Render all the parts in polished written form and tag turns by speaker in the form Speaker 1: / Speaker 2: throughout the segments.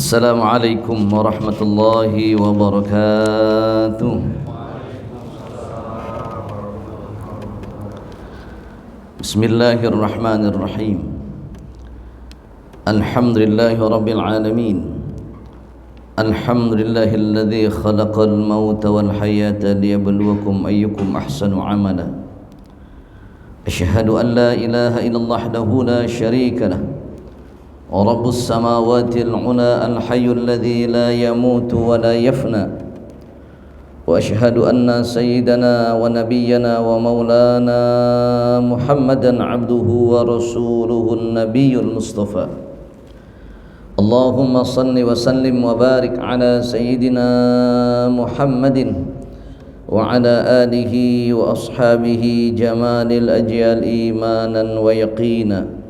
Speaker 1: Assalamualaikum warahmatullahi wabarakatuh. Bismillahirrahmanirrahim. Alhamdulillahi rabbil alamin. Alhamdulillahilladzi khalaqal mauta wal hayata liyabluwakum ayyukum ahsanu amala. Asyhadu an la ilaha illallah wahdahu la syarika lah. ورب السماوات العلى الحي الذي لا يموت ولا يفنى وأشهد أن سيدنا ونبينا ومولانا محمدا عبده ورسوله النبي المصطفى اللهم صل وسلم وبارك على سيدنا محمد وعلى آله وأصحابه جمال الأجيال إيمانا ويقينا.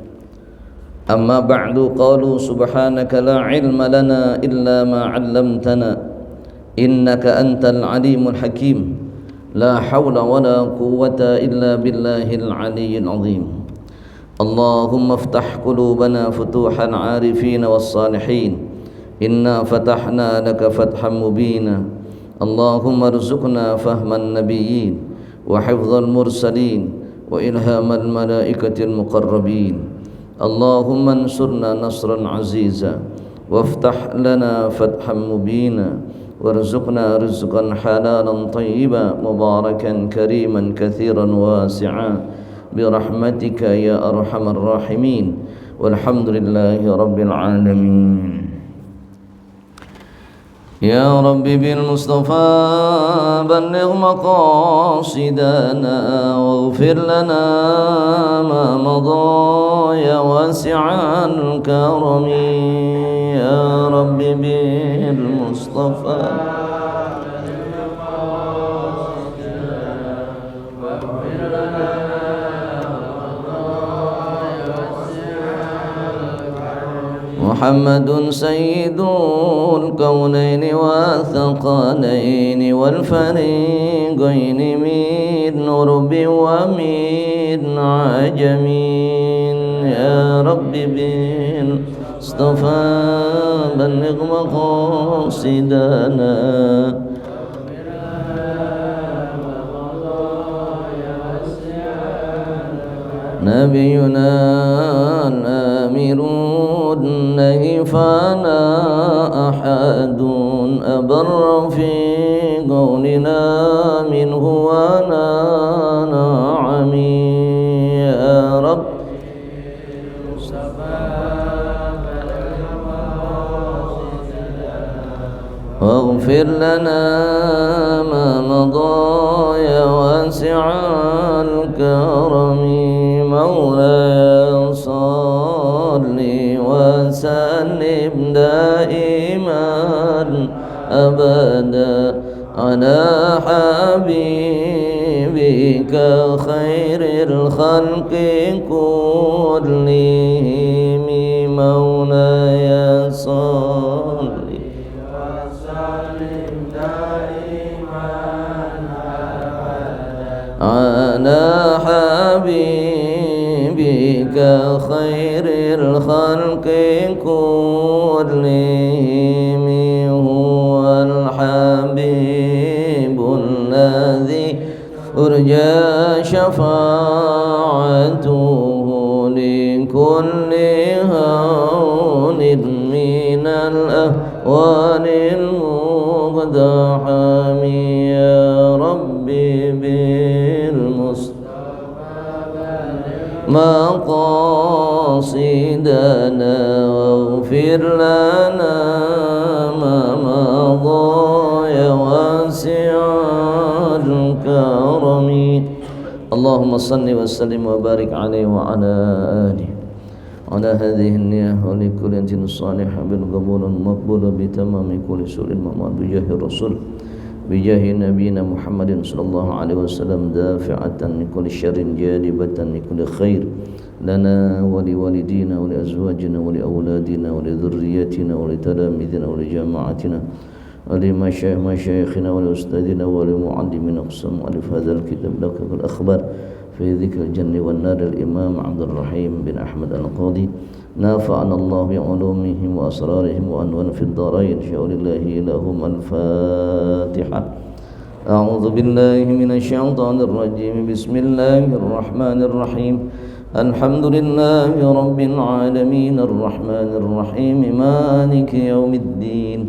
Speaker 1: أما بعد قالوا سبحانك لا علم لنا إلا ما علمتنا إنك أنت العليم الحكيم لا حول ولا قوة إلا بالله العلي العظيم. اللهم افتح قلوبنا فتوح العارفين والصالحين إنا فتحنا لك فتحا مبينا. اللهم ارزقنا فهم النبيين وحفظ المرسلين وإلهام الملائكة المقربين. اللهم انصرنا نصرا عزيزا وافتح لنا فتحا مبينا وارزقنا رزقا حلالا طيبا مباركا كريما كثيرا واسعا برحمتك يا أرحم الراحمين والحمد لله رب العالمين. يا رب بالمصطفى بلغ مقاصدنا واغفر لنا ما مضى يا واسع الكرم. يا رب بالمصطفى محمد سيد الكونين والثقلين والفريقين من رب ومن عجم. يا رب بالمصطفى بلغ مقاصدنا نبينا الآمر فانا أحد أبر في قولنا منه وانا نعمي. يا رب واغفر لنا ما مضى يا واسع الكرم. مولاي صل وسلم دائما أبدا على حبيبك خير الخلق كلهم. مولاي صل وسلم دائما أبدا على حبيبك خير الخلق كلهم. هو الحبيب الذي أرجى شفاعته لكل هون من الأهوال المقتحم. يا ربي مقاصدنا واغفر لنا ما مضى يا واسع الكرم. اللهم صل وسلم وبارك عليه وعلى آله على هذه النية ولكل أنت الصالحة بالقبول المقبول بتمام كل سوء المأمون بجاه الرسول بجاه نبينا محمد صلى الله عليه وسلم دافعة من كل شر جالبة من كل خير لنا ولوالدينا ولأزواجنا ولأولادنا ولذرياتنا ولتلاميذنا ولجماعتنا ولمشايخنا ولأستاذنا ولمعلمنا قسم مؤلف هذا الكتاب لك الأخبار في ذكر الجنة والنار الإمام عبد الرحيم بن أحمد القاضي نافعنا الله بعلومهم وأسرارهم وأنوار في الدارين شاء لله لهم الفاتحة أعوذ بالله من الشيطان الرجيم بسم الله الرحمن الرحيم الحمد لله رب العالمين الرحمن الرحيم مالك يوم الدين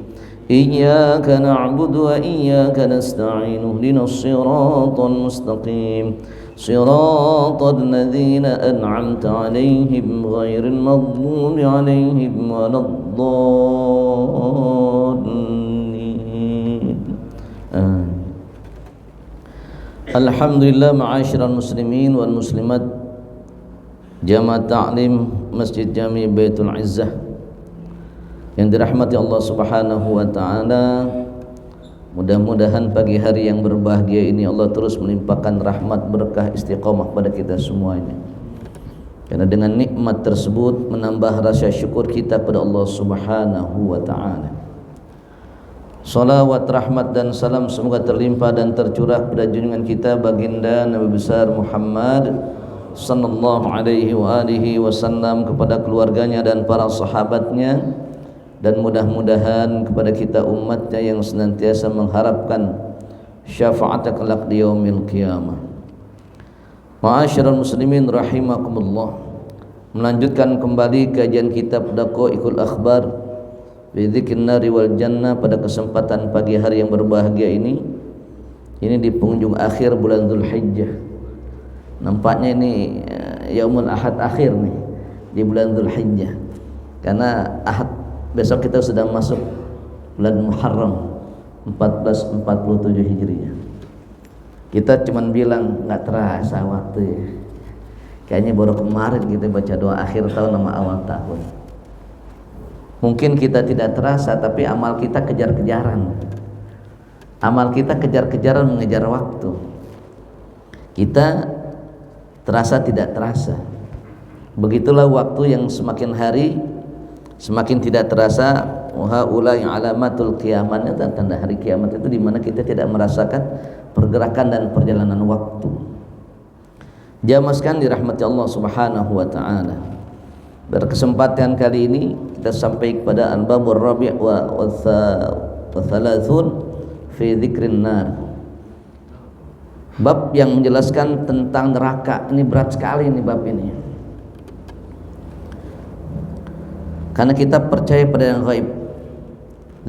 Speaker 1: إياك نعبد وإياك نستعين اهدنا الصراط المستقيم صراط الذين أنعمت عليهم غير المغضوب عليهم ولا الضالين الحمد لله معاشر المسلمين والمسلمات Jamaah Ta'lim Masjid Jami Baitul Izzah yang dirahmati Allah Subhanahu wa taala. Mudah-mudahan pagi hari yang berbahagia ini Allah terus melimpahkan rahmat, berkah, istiqamah pada kita semuanya. Karena dengan nikmat tersebut menambah rasa syukur kita pada Allah Subhanahu wa taala. Salawat, rahmat dan salam semoga terlimpah dan tercurah pada junjungan kita baginda Nabi besar Muhammad sallallahu alaihi wa alihi wasallam, kepada keluarganya dan para sahabatnya, dan mudah-mudahan kepada kita umatnya yang senantiasa mengharapkan syafaat kelak di yaumil qiyamah. Ma'asyiral muslimin rahimakumullah, melanjutkan kembali kajian kitab Daqaiqul Akhbar fi dzikrin nari wal jannah pada kesempatan pagi hari yang berbahagia ini di penghujung akhir bulan Dzulhijjah. Nampaknya ini yaumul ahad akhir nih di bulan Dzulhijjah, karena ahad besok kita sudah masuk bulan Muharram 1447 Hijriah. Kita cuman bilang nggak terasa waktu ya. Kayaknya baru kemarin kita baca doa akhir tahun sama awal tahun. Mungkin kita tidak terasa, tapi amal kita kejar-kejaran. Amal kita kejar-kejaran mengejar waktu. Kita terasa tidak terasa. Begitulah waktu yang semakin hari semakin tidak terasa. Haulai alamatul qiyamah, tanda hari kiamat itu di mana kita tidak merasakan pergerakan dan perjalanan waktu. Jamaah sekalian dirahmati Allah Subhanahu wa taala. Berkesempatan kali ini kita sampai kepada al-babur rabi' wa thalathun fi dzikrin nar. Bab yang menjelaskan tentang neraka. Ini berat sekali ini bab ini, karena kita percaya pada yang ghaib.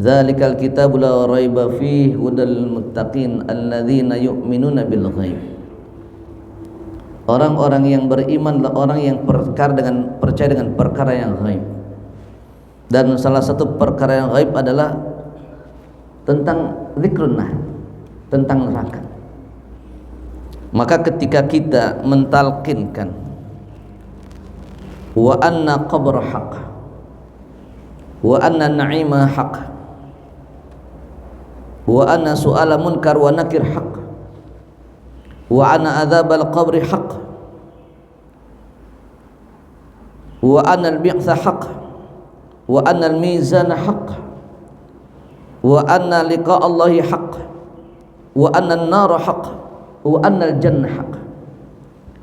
Speaker 1: Dzalikal kitabu la raiba fihi hudal muttaqin alladzina yu'minuna bil ghaib. Orang-orang yang beriman adalah orang yang percaya dengan perkara yang ghaib. Dan salah satu perkara yang ghaib adalah tentang zikrun nar, tentang neraka. Maka ketika kita mentalkinkan wa anna qabra haqq wa anna na'ima haqq wa anna su'ala munkar wa nakir haqq wa anna adzabal qabri haqq wa anna al-bi'tsa haqq wa anna al-mizana haqq wa anna liqa Allahi haqq wa anna an-nara haqq wa annal jannah haq.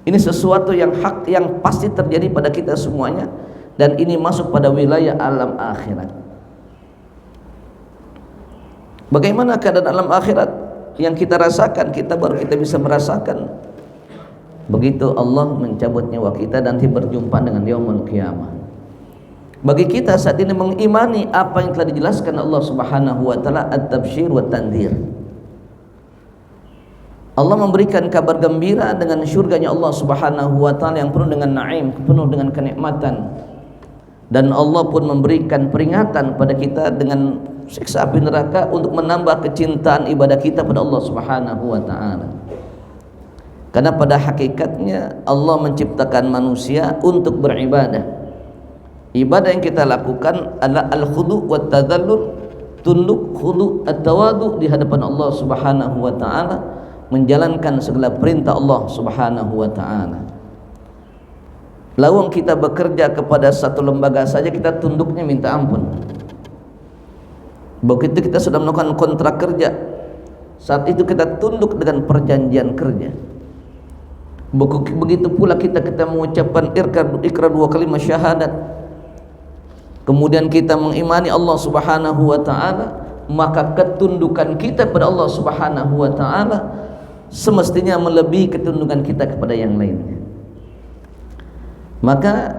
Speaker 1: Ini sesuatu yang hak, yang pasti terjadi pada kita semuanya, dan ini masuk pada wilayah alam akhirat. Bagaimana keadaan alam akhirat yang kita rasakan, kita baru kita bisa merasakan begitu Allah mencabut nyawa kita dan berjumpa dengan yaumul qiyamah. Bagi kita saat ini mengimani apa yang telah dijelaskan Allah Subhanahu wa taala, at-tabsyir wa tandzir. Allah memberikan kabar gembira dengan syurganya Allah Subhanahu wa taala yang penuh dengan naim, penuh dengan kenikmatan. Dan Allah pun memberikan peringatan pada kita dengan siksa api neraka untuk menambah kecintaan ibadah kita pada Allah Subhanahu wa taala. Karena pada hakikatnya Allah menciptakan manusia untuk beribadah. Ibadah yang kita lakukan adalah al-khudu' wa tadallul, tunduk, khudu', at-tawadu di hadapan Allah Subhanahu wa taala, menjalankan segala perintah Allah Subhanahu wa taala. Lawang kita bekerja kepada satu lembaga saja kita tunduknya minta ampun. Begitu kita sudah melakukan kontrak kerja, saat itu kita tunduk dengan perjanjian kerja. Begitu pula kita mengucapkan ikrar dua kalimat syahadat, kemudian kita mengimani Allah Subhanahu wa taala, maka ketundukan kita kepada Allah Subhanahu wa taala semestinya melebihi ketundukan kita kepada yang lainnya. Maka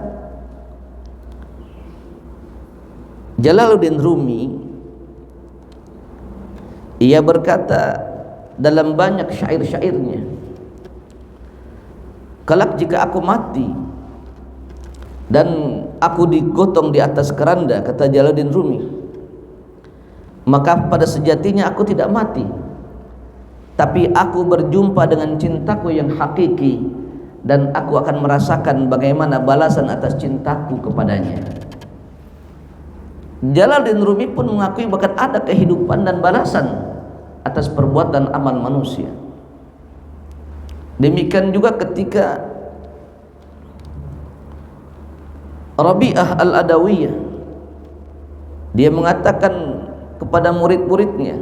Speaker 1: Jalaluddin Rumi ia berkata dalam banyak syair-syairnya, kelak jika aku mati dan aku digotong di atas keranda, kata Jalaluddin Rumi, maka pada sejatinya aku tidak mati, tapi aku berjumpa dengan cintaku yang hakiki, dan aku akan merasakan bagaimana balasan atas cintaku kepadanya. Jalaluddin Rumi pun mengakui bahkan ada kehidupan dan balasan atas perbuatan amal manusia. Demikian juga ketika Rabi'ah Al-Adawiyah, dia mengatakan kepada murid-muridnya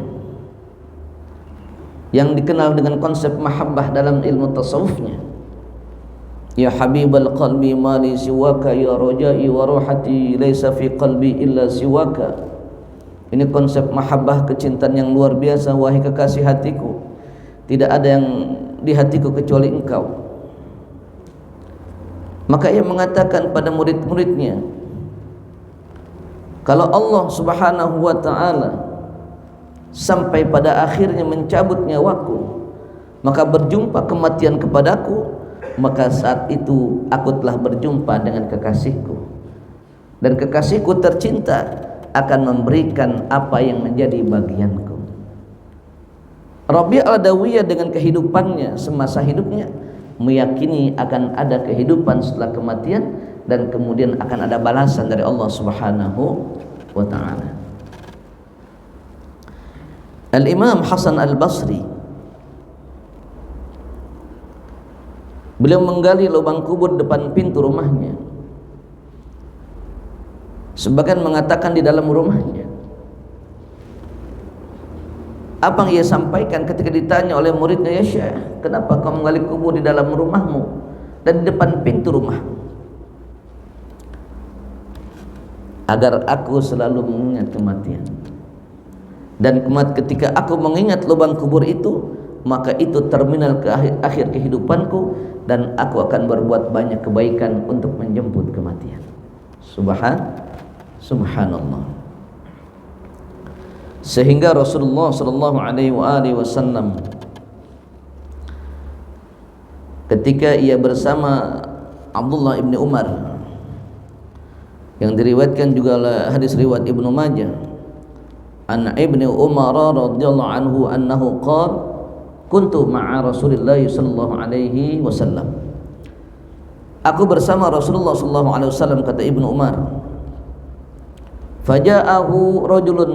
Speaker 1: yang dikenal dengan konsep mahabbah dalam ilmu tasawufnya, ya habibal qalbi mali siwaka, ya rojai wa rohati laysa fi qalbi illa siwaka. Ini konsep mahabbah, kecintaan yang luar biasa, wahai kekasih hatiku, tidak ada yang di hatiku kecuali engkau. Maka ia mengatakan pada murid-muridnya, kalau Allah Subhanahu wa ta'ala sampai pada akhirnya mencabut nyawaku, maka berjumpa kematian kepadaku, maka saat itu aku telah berjumpa dengan kekasihku, dan kekasihku tercinta akan memberikan apa yang menjadi bagianku. Rabi' Al-Adawiyah dengan kehidupannya semasa hidupnya meyakini akan ada kehidupan setelah kematian, dan kemudian akan ada balasan dari Allah Subhanahu wa ta'ala. Al-Imam Hasan Al-Basri, beliau menggali lubang kubur depan pintu rumahnya. Sebagian mengatakan di dalam rumahnya. Apa yang ia sampaikan ketika ditanya oleh muridnya, ya Syekh, kenapa kau menggali kubur di dalam rumahmu dan di depan pintu rumahmu? Agar aku selalu mengingat kematian, dan ketika aku mengingat lubang kubur itu, maka itu terminal ke akhir kehidupanku, dan aku akan berbuat banyak kebaikan untuk menjemput kematian. Subhanallah. Sehingga Rasulullah sallallahu alaihi wasallam ketika ia bersama Abdullah ibni Umar, yang diriwayatkan juga hadis riwayat Ibnu Majah, an Ibni Umar radhiyallahu anhu annahu qala kuntu ma'a Rasulillah sallallahu alaihi wasallam, aku bersama Rasulullah sallallahu alaihi wasallam, kata Ibnu Umar, faja'ahu rajulun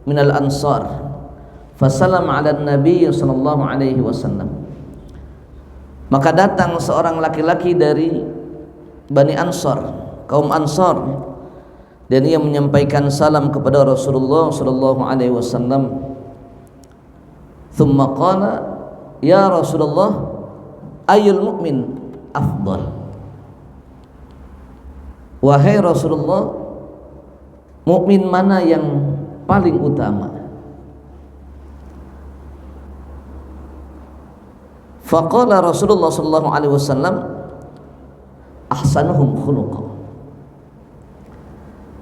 Speaker 1: minal ansar fasallam ala nabi sallallahu alaihi wasallam, maka datang seorang laki-laki dari Bani Ansar, kaum Ansar, dan ia menyampaikan salam kepada Rasulullah sallallahu alaihi wasallam. Thumma qala, ya Rasulullah, ayyul mu'min afdal, wahai Rasulullah, mukmin mana yang paling utama? Faqala Rasulullah sallallahu alaihi wasallam, ahsanuhum khuluqa,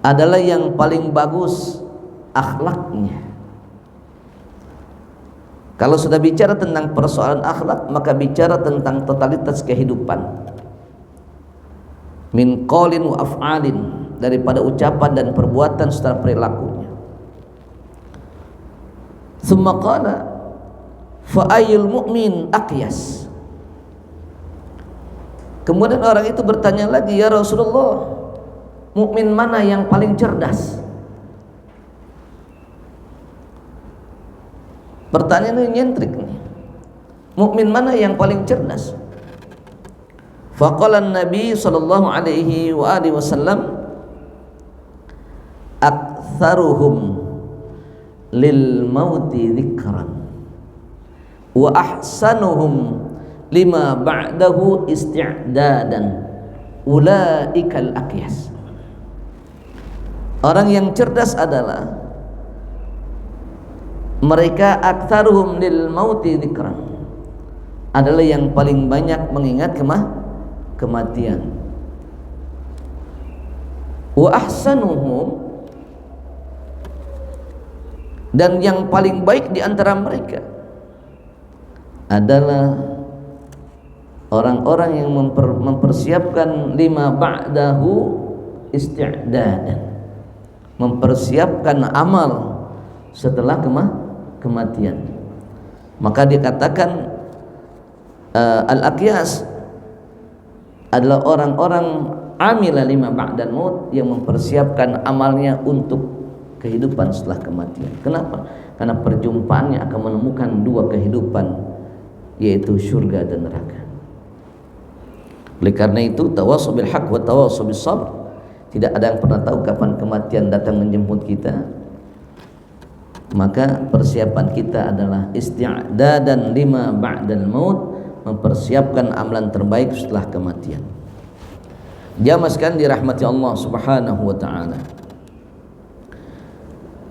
Speaker 1: adalah yang paling bagus akhlaknya. Kalau sudah bicara tentang persoalan akhlak, maka bicara tentang totalitas kehidupan, min qaulin wa af'alin, daripada ucapan dan perbuatan serta perilakunya. Tsumma qala fa ayyul mu'min aqyas, kemudian orang itu bertanya lagi, ya Rasulullah, mukmin mana yang paling cerdas? Pertanyaan ini nyentrik nih. Mukmin mana yang paling cerdas? Faqala Nabi sallallahu alaihi wasallam, aktsaruhum lil mauti dzikran wa ahsanuhum lima ba'dahu isti'dadan ulaikal aqyas. Orang yang cerdas adalah mereka aktsaruhum lil mauti dzikran, adalah yang paling banyak mengingat kematian. Wa ahsanuhum, dan yang paling baik di antara mereka adalah orang-orang yang mempersiapkan lima ba'dahu isti'dadan, mempersiapkan amal setelah kematian. Maka dikatakan al-aqyas adalah orang-orang amila lima ba'dal maut, yang mempersiapkan amalnya untuk kehidupan setelah kematian. Kenapa? Karena perjumpaannya akan menemukan dua kehidupan, yaitu surga dan neraka. Oleh karena itu, tawassaw bil haq wa tawassaw bis sabr. Tidak ada yang pernah tahu kapan kematian datang menjemput kita. Maka persiapan kita adalah isti'dadan lima ba'dal maut, mempersiapkan amalan terbaik setelah kematian. Jamaah sekalian dirahmati Allah Subhanahu wa taala.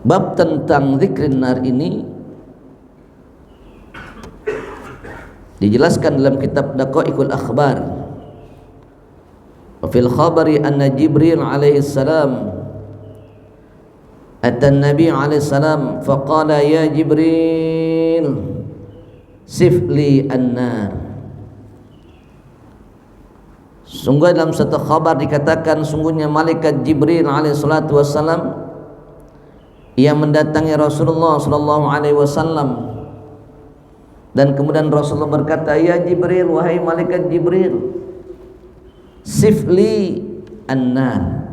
Speaker 1: Bab tentang zikrin nar ini dijelaskan dalam kitab Daqaiqul Akhbar. Wa fil khabari anna Jibril alaihi salam ata Nabi alaihi salam faqala ya Jibril sifli an-nar. Sungguh dalam satu khabar dikatakan, sungguhnya malaikat Jibril alaihi salatu wassalam yang mendatangi Rasulullah sallallahu alaihi wasallam, dan kemudian Rasulullah berkata, ya Jibril, wahai malaikat Jibril, sifli an-nar,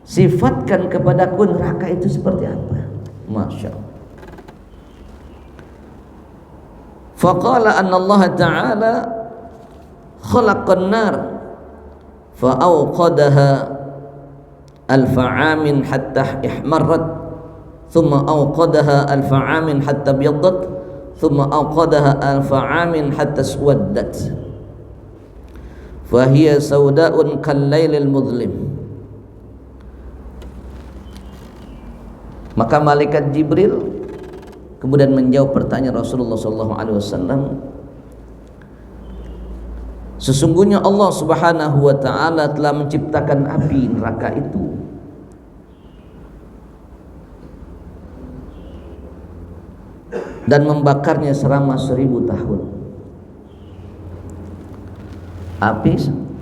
Speaker 1: sifatkan kepadaku neraka itu seperti apa. Masya Allah. Faqala anna Allah ta'ala khalaqan nar fa'awqadaha alfa'amin hatta ihmarrat, thumma awqadaha alfa'amin hatta biyaddat, thumma awqadaha alfa'amin hatta swaddat, fahiya sawda'un kallailil mudlim. Maka malaikat Jibril kemudian menjawab pertanyaan Rasulullah SAW, sesungguhnya Allah Subhanahu wa taala telah menciptakan api neraka itu dan membakarnya selama 1000 tahun. Api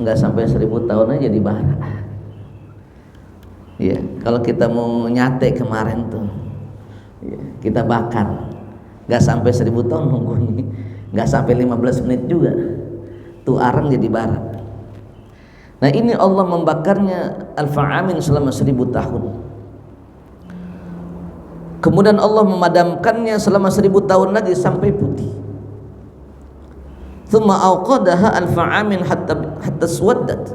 Speaker 1: enggak sampai 1000 tahun aja dibakar. Ya, kalau kita mau nyate kemarin tuh, ya, kita bakar, enggak sampai 1000 tahun nunggunya, enggak sampai 15 menit juga. Tuh arang jadi bara. Nah, ini Allah membakarnya alfa'amin selama 1000 tahun. Kemudian Allah memadamkannya selama 1000 tahun lagi sampai putih. Thumma awqadaha alfa'amin hatta swaddat.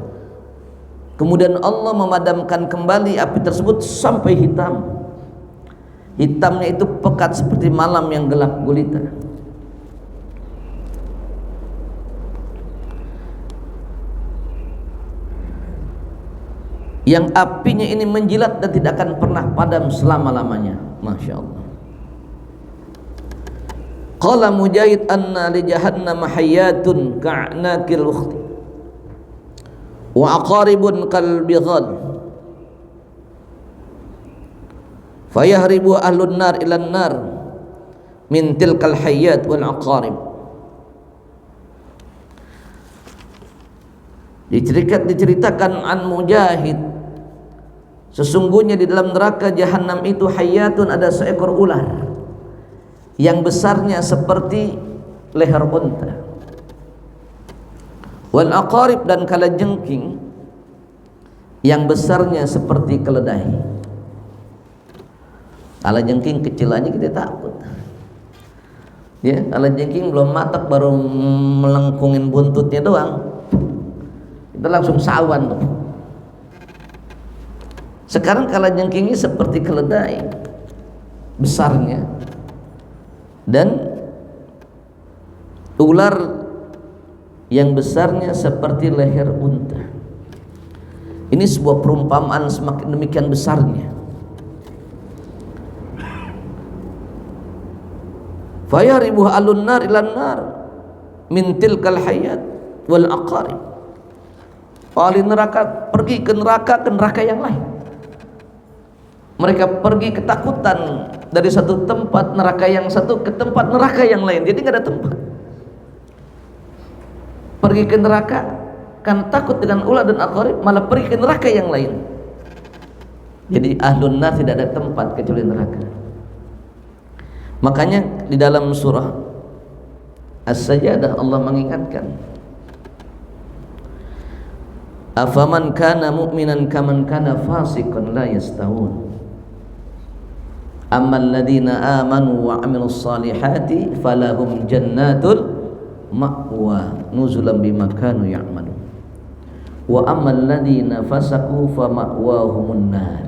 Speaker 1: Kemudian Allah memadamkan kembali api tersebut sampai hitam. Hitamnya itu pekat seperti malam yang gelap gulita. Yang apinya ini menjilat dan tidak akan pernah padam selama-lamanya. Masya Allah. Qala Mujahid anna li jahannam hayyatun ka'nakil ukhti wa aqaribun kal bighal fayahribu ahlun nar ilan nar min tilkal hayyat wal aqarib. Diceritakan an Mujahid, sesungguhnya di dalam neraka jahanam itu hayyatun, ada seekor ular yang besarnya seperti leher unta, wal aqarib, dan kalajengking yang besarnya seperti keledai. Kalajengking kecil aja kita takut. Ya, kalajengking belum matak baru melengkungin buntutnya doang, kita langsung sawan tuh. Sekarang kalajengking ini seperti keledai besarnya, dan ular yang besarnya seperti leher unta. Ini sebuah perumpamaan semakin demikian besarnya. Fayaribu alun nar ilan nar min tilkal hayat wal aqarib. Ahli neraka pergi ke neraka yang lain. Mereka pergi ketakutan dari satu tempat neraka yang satu ke tempat neraka yang lain. Jadi nggak ada tempat. Pergi ke neraka kan takut dengan ulah dan aqarib, malah pergi ke neraka yang lain. Jadi ahlun nar tidak ada tempat kecuali neraka. Makanya di dalam surah As-Sajdah Allah mengingatkan, afaman kana mu'minan kaman kana fasiqan la yastawun. Ammal ladina amanu wa amilus salihati falahum jannatul ma'wa nuzulan bima kanu ya'malun. Wa ammal ladina fasaqu fa ma'wahumun nar.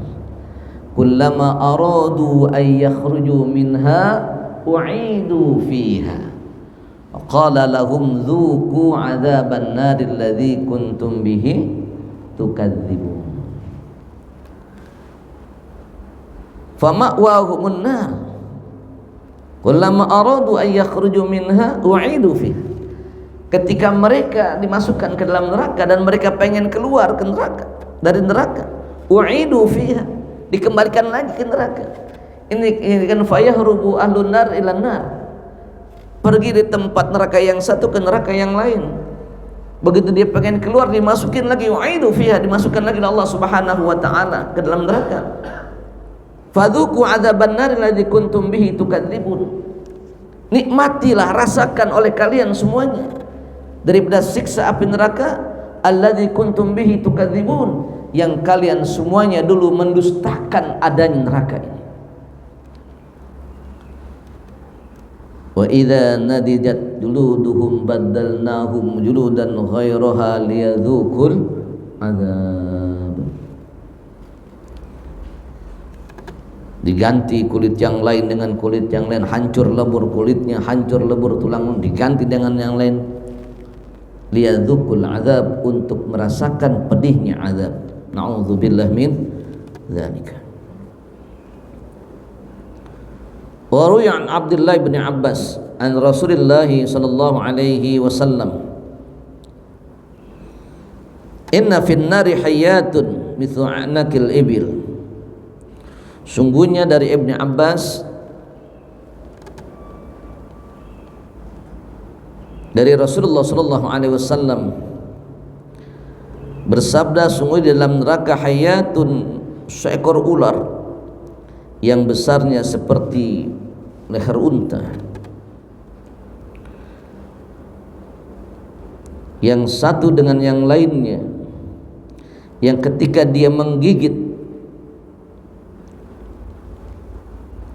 Speaker 1: Kullama aradu an yakhruju minha u'idu fiha. Qala lahum dhuqu 'adzaban nar alladzi kuntum bihi tukadzibun. Fama'wahumun nar. Kullama aradu an yakhruju minha u'idu fiha. Ketika mereka dimasukkan ke dalam neraka dan mereka pengen keluar ke neraka, dari neraka, u'idu fiha, dikembalikan lagi ke neraka. Ini kan fayahrubu ahlun nar ilan nar. Pergi di tempat neraka yang satu ke neraka yang lain. Begitu dia pengen keluar, dimasukin lagi, u'idu fiha, dimasukkan lagi oleh Allah Subhanahu wa taala ke dalam neraka. Fadzuqu 'adzaban nar alladzi kuntum bihi tukadzibun. Nikmatilah, rasakan oleh kalian semuanya daripada siksa api neraka alladzi kuntum bihi tukadzibun, yang kalian semuanya dulu mendustakan adanya neraka ini. Wa idza nadijat juluduhum baddalnahum juludan ghairaha liyadzuqul 'adzab. Diganti kulit yang lain dengan kulit yang lain, hancur lebur kulitnya, hancur lebur tulang, diganti dengan yang lain. Liyadzuqul 'adzab, untuk merasakan pedihnya azab. Na'udzubillah min dzalika. Wa ruya an Abdullah bin Abbas an Rasulillah sallallahu alaihi wasallam, inna fin nari hayatun mithlu anakil ibil. Sungguhnya dari Ibnu Abbas, dari Rasulullah sallallahu alaihi wasallam bersabda, sungguh di dalam neraka hayatun, seekor ular yang besarnya seperti leher unta, yang satu dengan yang lainnya, yang ketika dia menggigit,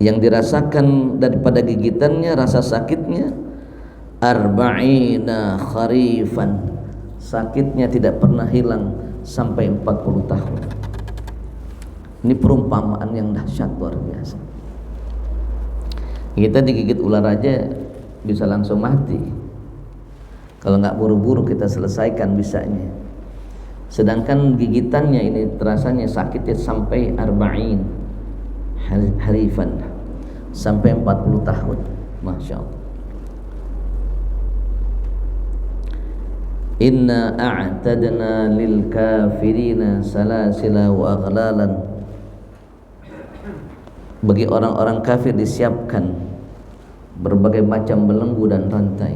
Speaker 1: yang dirasakan daripada gigitannya, rasa sakitnya, arba'ina kharifan, sakitnya tidak pernah hilang sampai 40 tahun. Ini perumpamaan yang dahsyat, luar biasa. Kita digigit ular aja bisa langsung mati, kalau nggak buru-buru kita selesaikan bisanya. Sedangkan gigitannya ini terasanya sakitnya sampai arba'in harifan, sampai 40 tahun. Masya Allah. Inna a'tadna lil kafirina salasila wa aghlalan. Bagi orang-orang kafir disiapkan berbagai macam belenggu dan rantai.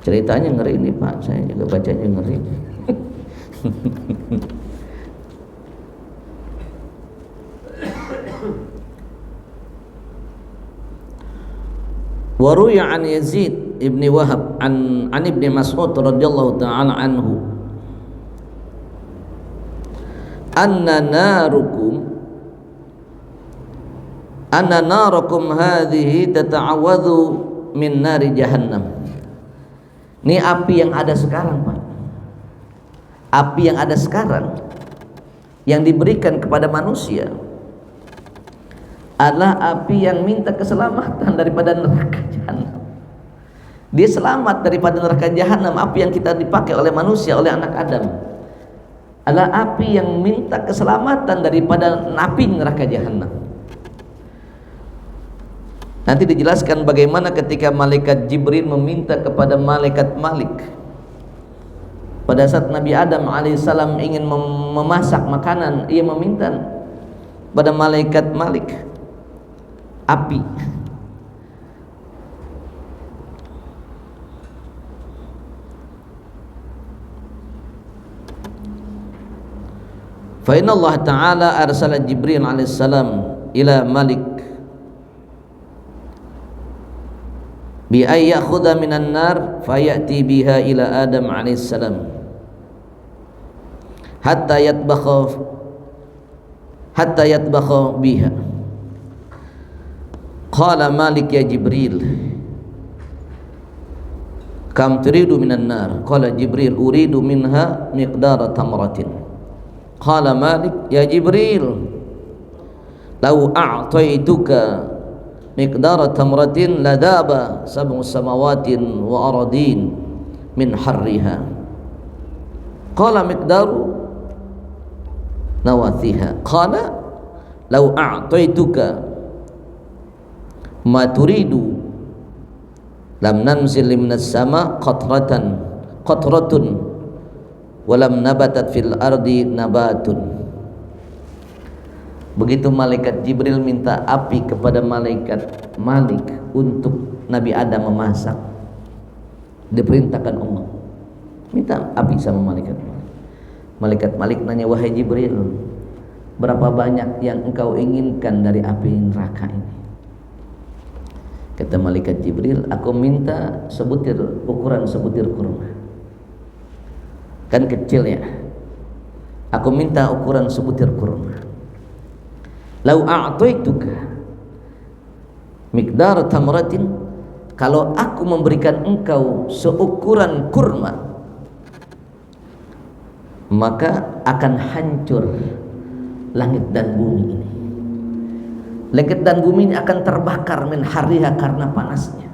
Speaker 1: Ceritanya ngeri ini Pak, saya juga bacanya ngeri. Wa ruya an Yazid ibn Wahab an ibn Mas'ud radhiyallahu ta'ala anhu, anna narakum hadhihi tata'awadhu min nari jahannam. Ini api yang ada sekarang Pak, api yang ada sekarang yang diberikan kepada manusia adalah api yang minta keselamatan daripada neraka jahanam. Dia selamat daripada neraka jahanam. Api yang kita dipakai oleh manusia, oleh anak Adam, adalah api yang minta keselamatan daripada api neraka jahanam. Nanti dijelaskan bagaimana ketika malaikat Jibril meminta kepada malaikat Malik pada saat Nabi Adam alaihissalam ingin memasak makanan, ia meminta pada malaikat Malik api. Fa inna Allah Ta'ala arsala Jibril alaihissalam ila Malik bi ay yakhudha minan nar fayati biha ila Adam alaihissalam hatta yatbakha biha. Qala Malik ya Jibril kam turidu minan nar? Qala Jibril uridu minha miqdara tamratin. Qala Malik ya Jibril law a'taituka miqdara tamratin ladaba sab'u samawatin wa aradin min harriha. Qala miqdaru nawathiha. Qala law a'taituka ma turidu lam nanzil minas sama qatratun walam nabatat fil ardi nabatun. Begitu malaikat Jibril minta api kepada malaikat Malik untuk Nabi Adam memasak, diperintahkan Allah minta api sama malaikat Malik. Malaikat Malik nanya, wahai Jibril, berapa banyak yang engkau inginkan dari api neraka ini? Kata malaikat Jibril, aku minta ukuran sebutir kurma. Kan kecil ya, aku minta ukuran sebutir kurma. Lau a'taituka miqdar tamratin, kalau aku memberikan engkau seukuran kurma, maka akan hancur langit dan bumi ini. Langit dan bumi ini akan terbakar min hariha, karena panasnya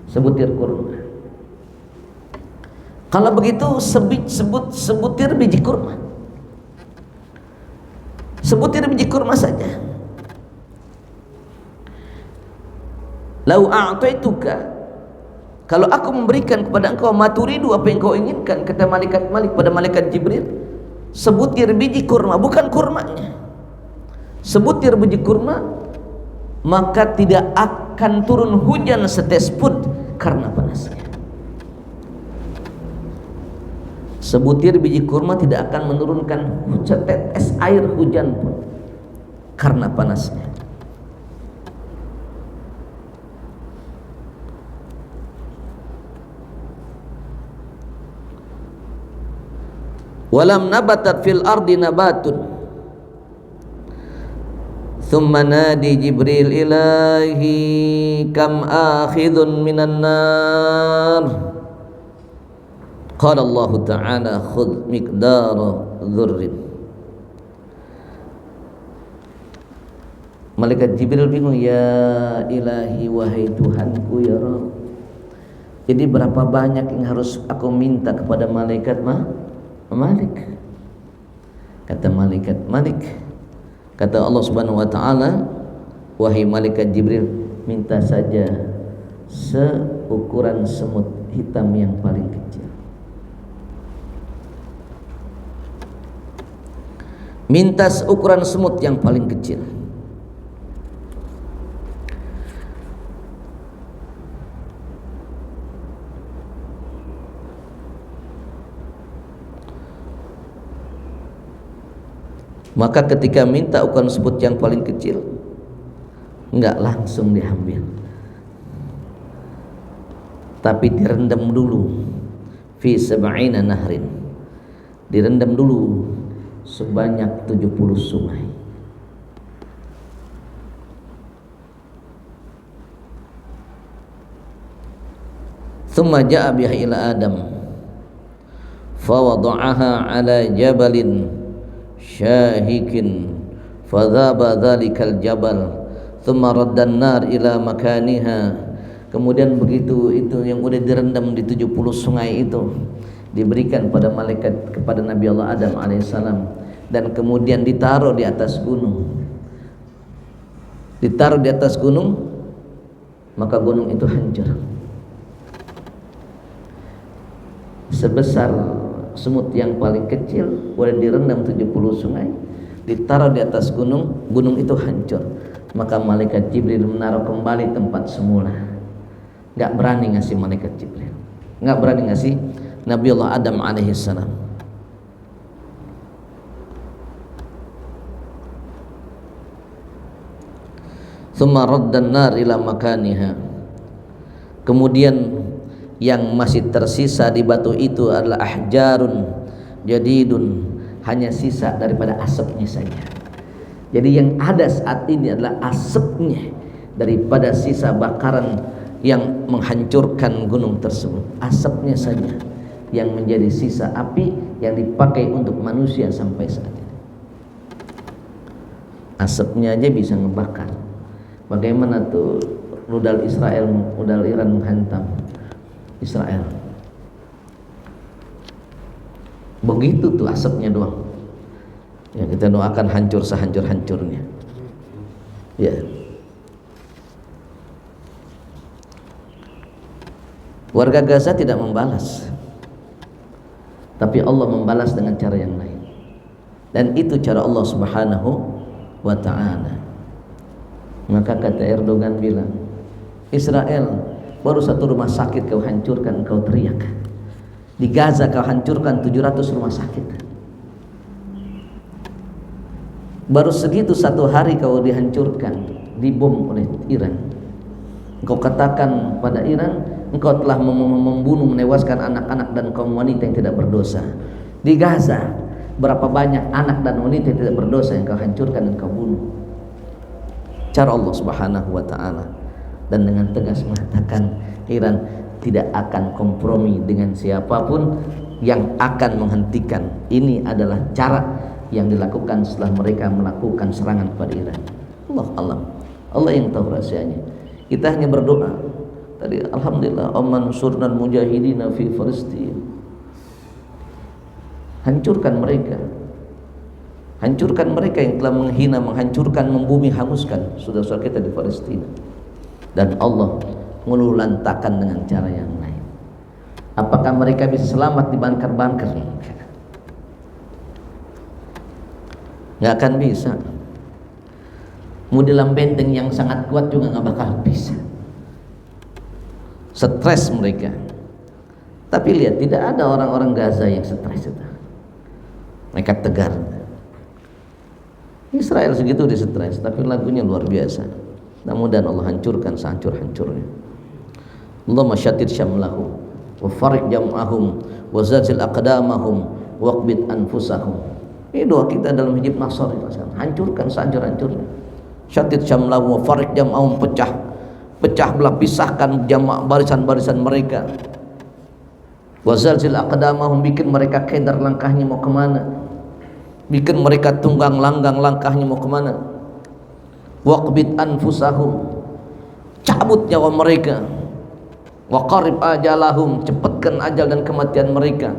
Speaker 1: sebutir kurma. Kalau begitu sebutir biji kurma, sebutir biji kurma saja. Lau a'taituka, kalau aku memberikan kepada engkau maturidu, apa yang kau inginkan, kata malaikat Malik pada malaikat Jibril, sebutir biji kurma, bukan kurmanya, sebutir biji kurma, maka tidak akan turun hujan setes pun karena panasnya. Sebutir biji kurma tidak akan menurunkan setetes air hujan pun karena panasnya. Walam nabatat fil ardi nabatun. Thumma nadi Jibril ilahi kam akhidun minan nar. Qala Allah Ta'ala khudh miqdara dhurrin. Malaikat Jibril bingung, ya ilahi, wahai Tuhanku ya Rabb, jadi berapa banyak yang harus aku minta kepada malaikat Malik? Kata malaikat Malik, kata Allah Subhanahu wa Ta'ala, wahai malaikat Jibril, minta saja seukuran semut hitam yang paling kecil. Minta seukuran semut yang paling kecil. Maka ketika minta ukuran semut yang paling kecil, enggak langsung diambil, tapi direndam dulu fi sab'ina nahrin, direndam dulu sebanyak 70 sungai. Thumma ja'a biha ila Adam fa wada'aha ala jabalin syahikin fadhaba dhalikal jabal Tsumma raddan nar ila makaniha. Kemudian begitu itu yang udah direndam di 70 sungai itu diberikan pada malaikat kepada Nabi Allah Adam alaihissalam, dan kemudian ditaruh di atas gunung. Ditaruh di atas gunung, maka gunung itu hancur sebesar semut yang paling kecil, udah direndam 70 sungai, ditaruh di atas gunung, gunung itu hancur. Maka malaikat Jibril menaruh kembali tempat semula. Gak berani ngasih malaikat Jibril, gak berani ngasih Nabi Allah Adam alaihissalam. Tsumma raddan nar ila makaniha. Kemudian yang masih tersisa di batu itu adalah ahjarun jadidun, hanya sisa daripada asapnya saja. Jadi yang ada saat ini adalah asapnya daripada sisa bakaran yang menghancurkan gunung tersebut. Asapnya saja yang menjadi sisa api yang dipakai untuk manusia sampai saat ini. Asapnya aja bisa ngebakar. Bagaimana tuh rudal Israel, rudal Iran menghantam Israel? Begitu tuh asapnya doang. Ya, kita doakan hancur sehancur-hancurnya. Ya. Warga Gaza tidak membalas, tapi Allah membalas dengan cara yang lain. Dan itu cara Allah Subhanahu wa ta'ala. Maka kata Erdogan bilang, Israel baru satu rumah sakit kau hancurkan, kau teriak. Di Gaza kau hancurkan 700 rumah sakit. Baru segitu satu hari kau dihancurkan, dibom oleh Iran. Engkau katakan pada Iran, engkau telah membunuh, menewaskan anak-anak dan kaum wanita yang tidak berdosa. Di Gaza berapa banyak anak dan wanita yang tidak berdosa yang kau hancurkan dan kau bunuh. Cara Allah Subhanahu wa ta'ala. Dan dengan tegas mengatakan, Iran tidak akan kompromi dengan siapapun yang akan menghentikan. Ini adalah cara yang dilakukan setelah mereka melakukan serangan kepada Iran. Allah alam, Allah yang tahu rahasianya. Kita hanya berdoa tadi, alhamdulillah, Amman surnal mujahidina fi Palestin. Hancurkan mereka, hancurkan mereka yang telah menghina, menghancurkan, membumi, hanguskan saudara-saudara kita di Palestina. Dan Allah meluluhlantakkan dengan cara yang lain. Apakah mereka bisa selamat di bunker-bunker? Nggak akan bisa. Mau dalam benteng yang sangat kuat juga nggak bakal bisa. Stres mereka. Tapi lihat, tidak ada orang-orang Gaza yang stres itu. Mereka tegar. Israel segitu dia stres, tapi lagunya luar biasa. Mudah-mudahan Allah hancurkan sehancur-hancurnya. Allahumma syatir syamlahum wa farik jam'ahum wa zazil aqdamahum waqbid anfusahum. Ini doa kita dalam hijab nasr. Hancurkan sehancur-hancurnya. Syatir syamlahum wa farik jam'ahum, pecah belah, pisahkan jamak barisan-barisan mereka. Wa zazil aqdamahum, bikin mereka kedar langkahnya mau kemana, bikin mereka tunggang langgang langkahnya mau kemana. Waqbid anfusahum, cabut nyawa mereka. Wa qarib ajalahum, cepatkan ajal dan kematian mereka.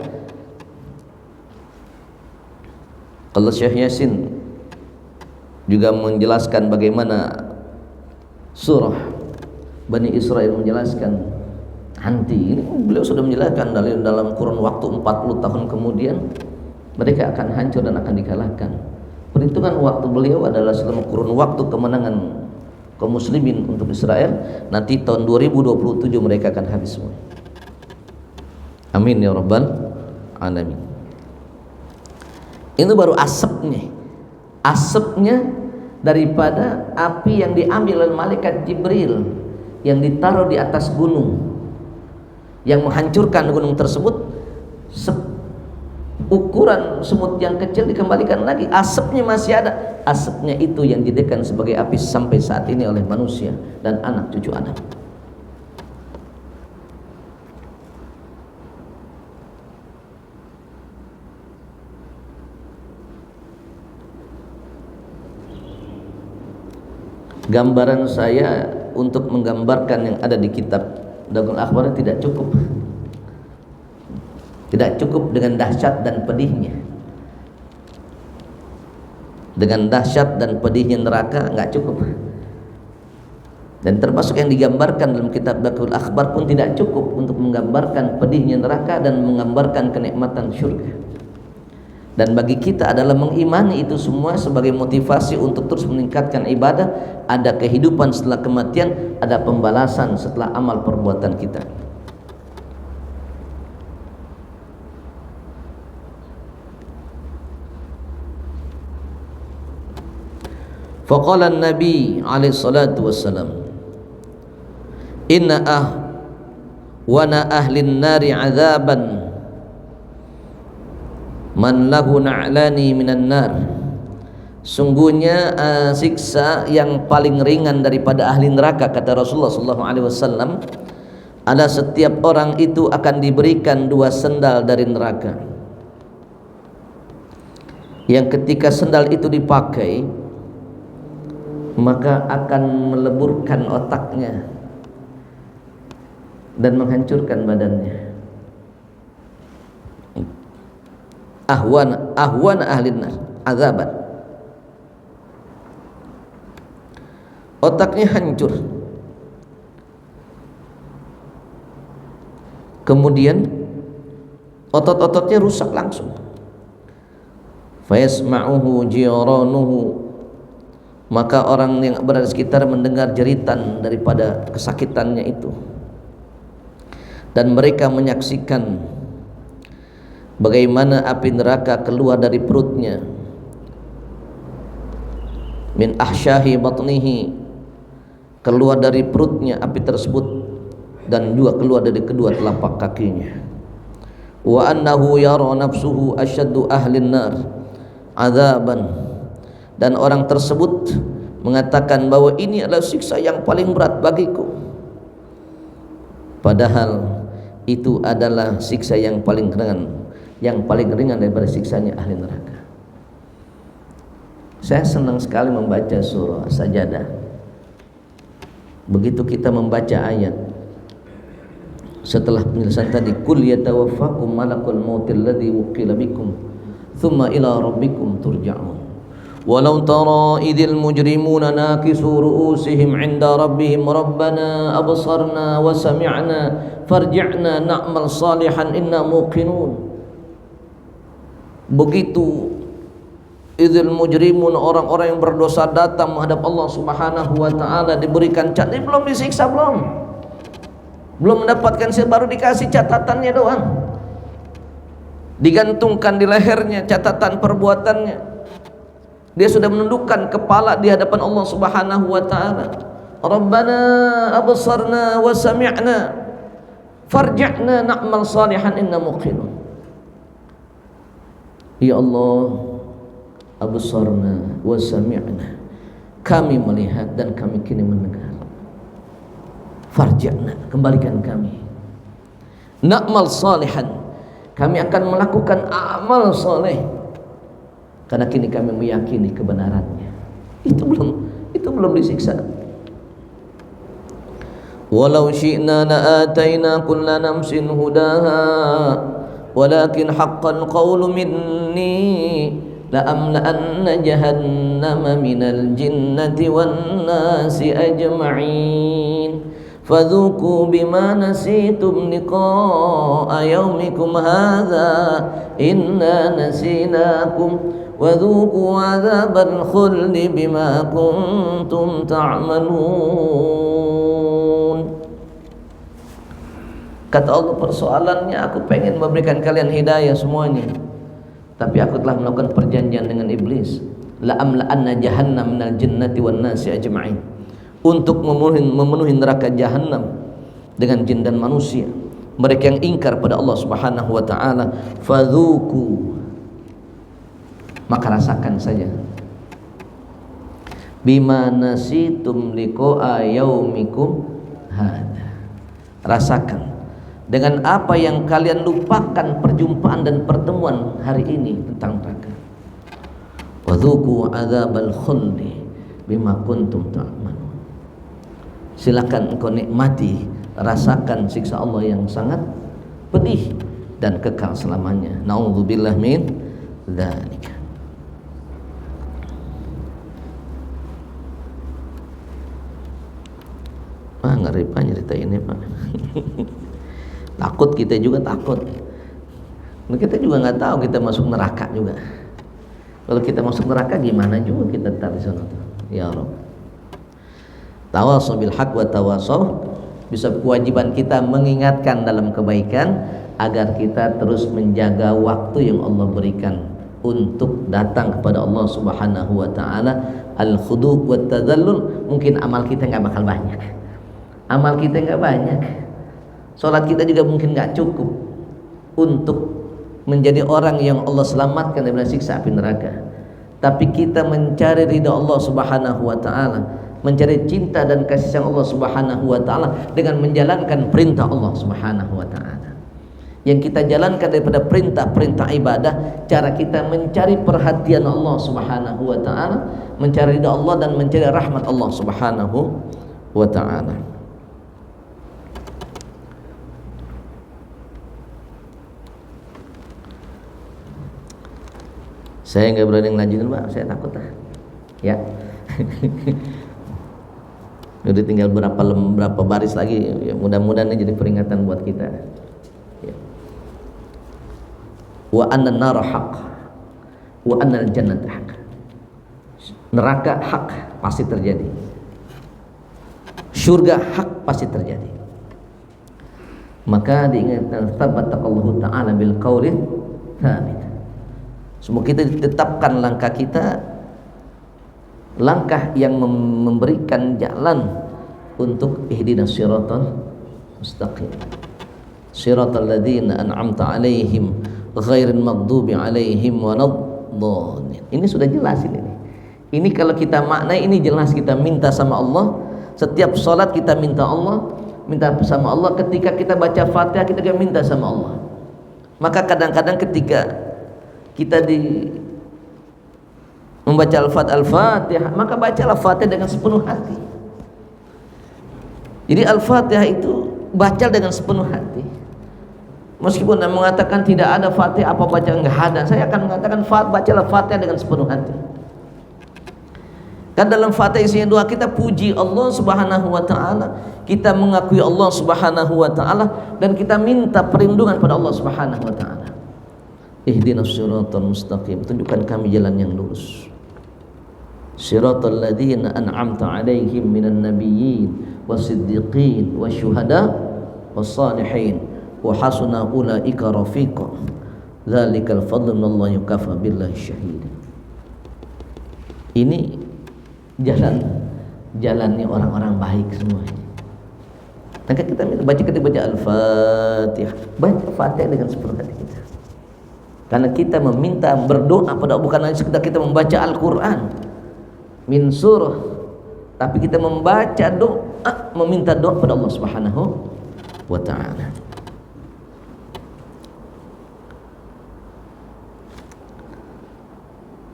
Speaker 1: Kalau Syekh Yasin juga menjelaskan bagaimana surah Bani Israel menjelaskan nanti ini, beliau sudah menjelaskan dalam kurun waktu 40 tahun kemudian mereka akan hancur dan akan dikalahkan. Perhitungan waktu beliau adalah selama kurun waktu kemenangan kaum muslimin untuk Israel, nanti tahun 2027 mereka akan habis semua. Amin ya rabbal alamin. Itu baru asapnya. Asapnya daripada api yang diambil oleh malaikat Jibril yang ditaruh di atas gunung, yang menghancurkan gunung tersebut. Ukuran semut yang kecil dikembalikan lagi, asapnya masih ada. Asapnya itu yang dijadikan sebagai api sampai saat ini oleh manusia dan anak cucu Adam. Gambaran saya untuk menggambarkan yang ada di kitab Darul Akhbar tidak cukup. Tidak cukup dengan dahsyat dan pedihnya. Dengan dahsyat dan pedihnya neraka enggak cukup. Dan termasuk yang digambarkan dalam kitab Darul Akhbar pun tidak cukup untuk menggambarkan pedihnya neraka dan menggambarkan kenikmatan syurga. Dan bagi kita adalah mengimani itu semua sebagai motivasi untuk terus meningkatkan ibadah. Ada kehidupan setelah kematian, ada pembalasan setelah amal perbuatan kita. Faqala an-nabi alaihi salatu wassalam, inna ahwana ahlin nari azaban man lahu na'lani minan nar. Sungguhnya siksa yang paling ringan daripada ahli neraka, kata Rasulullah SAW, ada setiap orang itu akan diberikan 2 sendal dari neraka, yang ketika sendal itu dipakai maka akan meleburkan otaknya dan menghancurkan badannya. Ahwan ahlin nar azaban, otaknya hancur, kemudian otot-ototnya rusak langsung. Fayasma'uhu jiranuhu, maka orang yang berada di sekitar mendengar jeritan daripada kesakitannya itu, dan mereka menyaksikan bagaimana api neraka keluar dari perutnya, min ahsyahi batnihi, keluar dari perutnya api tersebut, dan juga keluar dari kedua telapak kakinya. Wa annahu yara nafsuhu asyaddu ahlin nar azaban, dan orang tersebut mengatakan bahwa ini adalah siksa yang paling berat bagiku, padahal itu adalah siksa yang paling ringan daripada siksanya ahli neraka. Saya senang sekali membaca surah Sajadah. Begitu kita membaca ayat setelah penjelasan tadi, kul yatawaffakum malakul mautil ladzi wukila bikum thumma ila rabbikum turja'un. Walau tara idil mujrimuna nakisu ru'usihim 'inda rabbihim rabbana absarna wa sami'na farji'na na'mal salihan inna muqinun. Begitu idzil mujrimun, orang-orang yang berdosa datang menghadap Allah Subhanahu wa taala, diberikan catatan, belum disiksa, belum mendapatkan siksa, baru dikasih catatannya doang, digantungkan di lehernya catatan perbuatannya. Dia sudah menundukkan kepala di hadapan Allah Subhanahu wa taala. Rabbana absarna wa sami'na farji'na na'mal salihan inna muqinun. Ya Allah, absarna wa sami'na, kami melihat dan kami kini mendengar. Farji'na, kembalikan kami. Na'mal salihan, kami akan melakukan amal soleh, karena kini kami meyakini kebenarannya. Itu belum disiksa. Walau syi'na la'ataina kulla nafsin hudaha walakin haqqal qawlu minni la'amla'anna jahannama minal jinnati wan nasi ajma'in fadhuku bima nasitum liqa'a yaumikum hadha inna nasinakum wadhuku adzabal khuldi bima kuntum ta'malun. Kata Allah, persoalannya aku pengen memberikan kalian hidayah semuanya, tapi aku telah melakukan perjanjian dengan iblis, la'amla'anna jahannam minal jinnati wan nasi ajma'in, untuk memenuhi neraka jahanam dengan jin dan manusia, mereka yang ingkar pada Allah Subhanahu wa taala. Fadhuku, maka rasakan saja, bima nasitum liqa'a yaumikum hada, rasakan dengan apa yang kalian lupakan perjumpaan dan pertemuan hari ini tentang neraka. Wadzuqu adzabal khuldi bima kuntum ta'malun. silakan engkau nikmati, rasakan siksa Allah yang sangat pedih dan kekal selamanya. Na'udzubillah min dzalika. Ngeri Pak cerita ini Pak. Takut, kita juga takut. Kita juga nggak tahu kita masuk neraka juga. Kalau kita masuk neraka gimana juga kita ntar di sana tuh. Ya Rabb. Tawasau bil haq wa tawasau, bisa kewajiban kita mengingatkan dalam kebaikan agar kita terus menjaga waktu yang Allah berikan untuk datang kepada Allah Subhanahu wa taala. Al-khudu' wa tadallul. Mungkin amal kita nggak bakal banyak. Amal kita nggak banyak. Salat kita juga mungkin nggak cukup untuk menjadi orang yang Allah selamatkan dari siksa api neraka. Tapi kita mencari ridha Allah Subhanahu wa taala, mencari cinta dan kasih sayang Allah Subhanahu wa taala dengan menjalankan perintah Allah Subhanahu wa taala. Yang kita jalankan daripada perintah-perintah ibadah, cara kita mencari perhatian Allah Subhanahu wa taala, mencari ridha Allah dan mencari rahmat Allah Subhanahu wa taala. Saya nggak berani ngelanjutin Pak, saya takut lah. Ya. Udah tinggal berapa baris lagi, ya, mudah-mudahan ini jadi peringatan buat kita. Ya. Wa anna an-nar haq wa anna al-jannata haq. Neraka hak pasti terjadi. Surga hak pasti terjadi. Maka diingatkan tabatakallahu ta'ala bil qauli thabit. Semoga kita ditetapkan langkah kita, langkah yang memberikan jalan untuk ihdinas siratal mustaqim, siratal ladzina an'amta 'alaihim ghairil maghdubi 'alaihim waladdallin. Ini sudah jelas ini. Ini kalau kita maknai ini jelas, kita minta sama Allah. Setiap salat kita minta Allah, minta sama Allah. Ketika kita baca Fatihah kita juga minta sama Allah. Maka kadang-kadang ketika kita membaca Al-Fatihah, maka bacalah Fatihah dengan sepenuh hati. Jadi Al-Fatihah itu baca dengan sepenuh hati. Meskipun Anda mengatakan tidak ada Fatihah, apa baca enggak ada, saya akan mengatakan bacalah Fatihah dengan sepenuh hati. Kan dalam Fatihah isinya doa, kita puji Allah Subhanahu wa taala, kita mengakui Allah Subhanahu wa taala, dan kita minta perlindungan pada Allah Subhanahu wa taala. Ihdinas siratal mustaqim, tunjukkan kami jalan yang lurus. Siratal ladzina an'amta 'alaihim minan nabiyyin wasiddiqin wasyuhada wassalihin wa hasuna ulaika rafiqa. Dzalikal fadlu minallahi kafa billahi syahid. Ini jalannya orang-orang baik semuanya. Maka kita baca Al-Fatihah, baca Fatihah dengan sepenuh hati kita. Karena kita meminta, berdoa pada, bukan hanya sekedar kita membaca Al-Quran min surah, tapi kita membaca doa, meminta doa pada Allah Subhanahu wa ta'ala.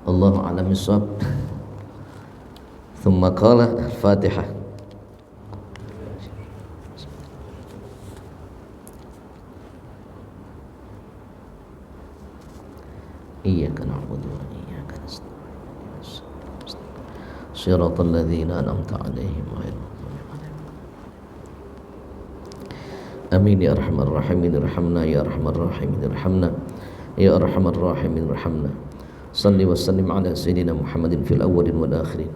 Speaker 1: Allahu a'lam bissawab. Thumma qala Al-Fatihah. Iyyaka na'budu wa iyyaka nasta'in. Shiratal ladzina an'amta 'alaihim ghairil maghdubi 'alaihim. Amin ya arhamar rahimin irhamna ya arhamar rahimin irhamna ya arhamar rahimin irhamna. Salli wa sallim ala sayyidina Muhammadin fil awwalin wal akhirin,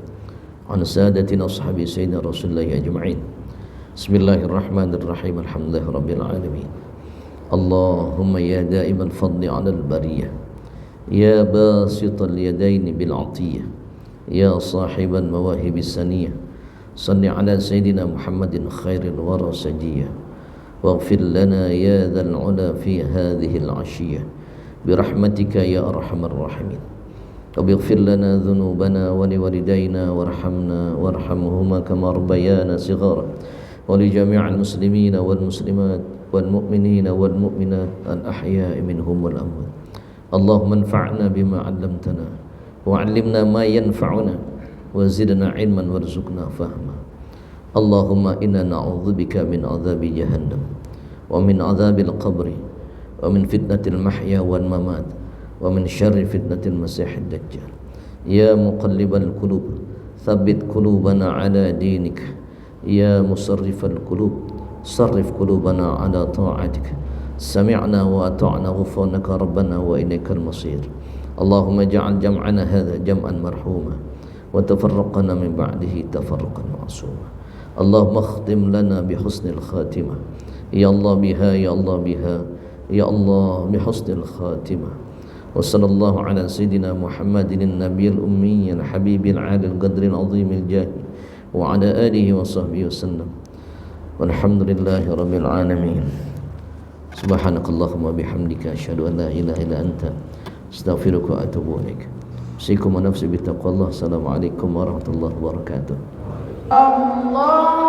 Speaker 1: ala sadatina ashabi sayyidina Rasulillah ajma'in. Bismillahirrahmanirrahim. Alhamdulillahi rabbil alamin. Allahumma ya da'imal fadli 'alal bariyah, ya basital yadaini bil 'atiyah, ya sahiban mawahibis saniyah, salli ala sayyidina Muhammadin khairil wara sajiyah, waghfir lana ya dzal 'ula fi hadhihi al-'ashiyah birahmatika ya arhamar rahimin. Waghfir lana dhunubana wa liwalidayna warhamna warhamhuma kama rabbayana shighara, wa li jami'il muslimina wal muslimat wal mu'minina wal mu'minat al ahya'i minhum wal amwat. Allahumma anfa'na bima 'allamtana wa 'allimna ma yanfa'una wa zidna 'ilman warzuqna fahma. Allahumma inna na'udzubika min adzabi jahannam wa min adzabil qabri wa min fitnatil mahya wal mamat wa min syarri fitnatil masiihid dajjal. Ya muqallibal qulub tsabbit qulubana ala dinik. Ya musarrifal qulub sarrif qulubana ala ta'atik. Sami'na wa ata'na ghufranaka rabbana wa ilaikal masir. Allahumma ja'al jam'ana hadha jam'an marhuma wa tafarraqana min ba'dihi tafarruqan ma'suma. Allahumma khtim lana bihusnil khatimah. Ya Allah biha, ya Allah biha, ya Allah bihusnil khatimah. Wa sallallahu ala sayyidina Muhammadin nabiyil ummiyil habibil alil qadril azimil jahi wa ala alihi wa sahbihi wasallam. Walhamdulillahi rabbil alamin. Subhanakallahumma bihamdika asyhadu an la ilaha illa anta astaghfiruka wa atubu ilaik. Usikum wa nafsi bittaqwallah. Assalamualaikum warahmatullahi wabarakatuh.
Speaker 2: Allah